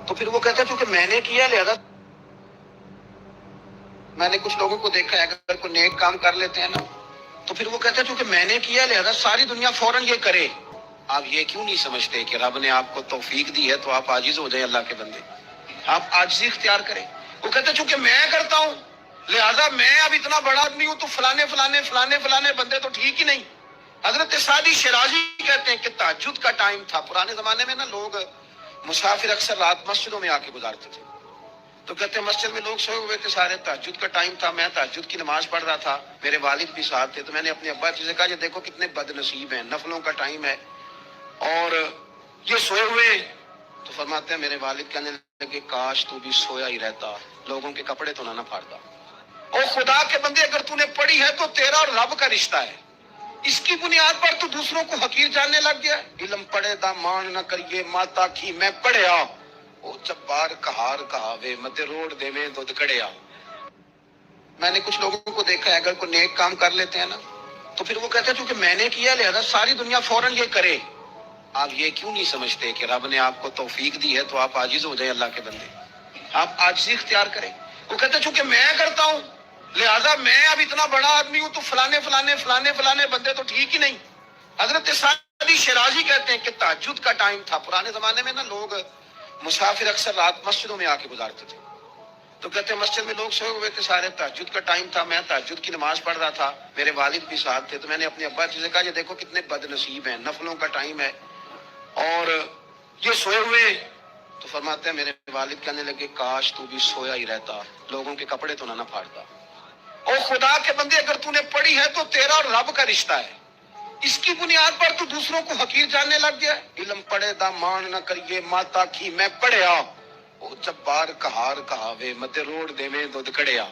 تو پھر وہ کہتا ہے چونکہ میں نے کیا لہذا میں نے کچھ لوگوں کو دیکھا ہے اگر کوئی نیک کام کر لیتے ہیں نا تو پھر وہ کہتا ہے چونکہ میں نے کیا لہذا ساری دنیا فوراً یہ کرے۔ آپ یہ کیوں نہیں سمجھتے کہ رب نے آپ کو توفیق دی ہے تو آپ عاجز ہو جائیں اللہ کے بندے، آپ عاجزی اختیار کریں۔ وہ کہتے ہیں چونکہ میں کرتا ہوں لہذا میں اب اتنا بڑا آدمی ہوں تو فلانے فلانے فلانے فلانے بندے تو ٹھیک ہی نہیں۔ حضرت سعدی شیرازی کہتے ہیں کہ تہجد کا ٹائم تھا، پرانے زمانے میں نا لوگ مسافر اکثر رات مسجدوں میں آ کے گزارتے تھے، تو کہتے ہیں مسجد میں لوگ سوئے ہوئے تھے سارے، تہجد کا ٹائم تھا، میں تہجد کی نماز پڑھ رہا تھا، میرے والد بھی ساتھ تھے، تو میں نے اپنے ابا سے کہا یہ دیکھو کتنے بد نصیب ہیں، نفلوں کا ٹائم ہے اور یہ سوئے ہوئے۔ تو فرماتے ہیں میرے والد کہنے لگے کاش تو بھی سویا ہی رہتا، لوگوں کے کپڑے تو نہ پھاڑتا۔ اور خدا کے بندے اگر تو نے پڑھی ہے تو تیرا اور رب کا رشتہ ہے، اس کی بنیاد پر تو دوسروں کو حقیر جاننے لگ گیا۔ علم پڑھے دا مان نہ کریے ماتا کی میں پڑھیا، او جبار کہار کہاوے متے روڑ دے میں دودھ کڑیا۔ میں نے کچھ لوگوں کو دیکھا ہے اگر کوئی نیک کام کر لیتے ہیں نا تو پھر وہ کہتے ہیں چونکہ میں نے کیا لہذا ساری دنیا فوراً یہ کرے۔ آپ یہ کیوں نہیں سمجھتے کہ رب نے آپ کو توفیق دی ہے تو آپ عاجز ہو جائیں اللہ کے بندے، آپ عاجزی اختیار کریں۔ وہ کہتے ہیں چونکہ میں کرتا ہوں لہذا میں اب اتنا بڑا آدمی ہوں تو فلانے فلانے فلانے فلانے بندے تو ٹھیک ہی نہیں۔ حضرت سعدی شیرازی کہتے ہیں کہ تہجد کا ٹائم تھا، پرانے زمانے میں نا لوگ مسافر اکثر رات مسجدوں میں آ کے گزارتے تھے، تو کہتے ہیں مسجد میں لوگ سوئے ہوئے تھے سارے، تہجد کا ٹائم تھا، میں تہجد کی نماز پڑھ رہا تھا، میرے والد بھی ساتھ تھے، تو میں نے اپنے ابا سے کہا یہ دیکھو کتنے بد نصیب ہیں، نفلوں کا ٹائم ہے اور یہ سوئے ہوئے۔ تو فرماتے ہیں میرے والد کہنے لگے کاش تو بھی سویا ہی رہتا، لوگوں کے کپڑے تو نہ پھاڑتا۔ اور خدا کے بندے اگر تو نے پڑھی ہے تو تیرا اور رب کا رشتہ ہے، اس کی بنیاد پر تو دوسروں کو حقیر جاننے لگ گیا۔ علم پڑھے دا مان نہ کریے ماتا کی میں پڑھیا، او جبار کہار کہاوے متے روڑ دے میں دودھ کڑیا۔